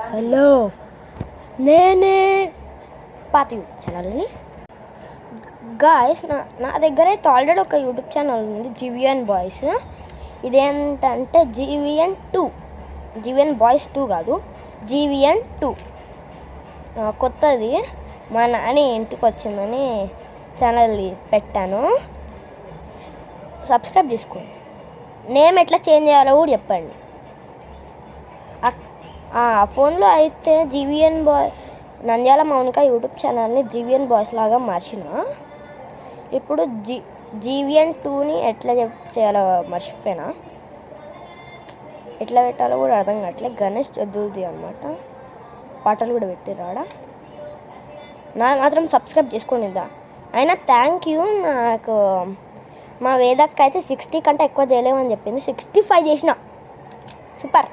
Hello, నేనే పాత YouTube ఛానల్ని గాయస్. నా దగ్గర అయితే ఆల్రెడీ ఒక యూట్యూబ్ ఛానల్ ఉంది, జీవిఎన్ బాయ్స్. ఇదేంటంటే జీవిఎన్ బాయ్స్ 2 కాదు, జీవిఎన్ 2 కొత్తది. మా నాని ఇంటికి వచ్చిందని ఛానల్ పెట్టాను. సబ్స్క్రైబ్ చేసుకోండి. నేమ్ ఎట్లా చేంజ్ చేయాలో కూడా చెప్పండి. ఫోన్లో అయితే GVN boy Nandyala Mounika YouTube ఛానల్ని జీవిఎన్ బాయ్స్ లాగా మార్చిన. ఇప్పుడు జీవిఎన్ 2ని ఎట్లా చేయాలో మర్చిపోయినా. ఎట్లా పెట్టాలో కూడా అర్థం కావట్లేదు. గణేష్ చదువుది అనమాట, పాటలు కూడా పెట్టిరాడ. నాకు మాత్రం సబ్స్క్రైబ్ చేసుకోండి. అయినా థ్యాంక్ యూ. నాకు మా వేదక్క అయితే 60 కంటే ఎక్కువ చేయలేమని చెప్పింది. 65 చేసిన. సూపర్.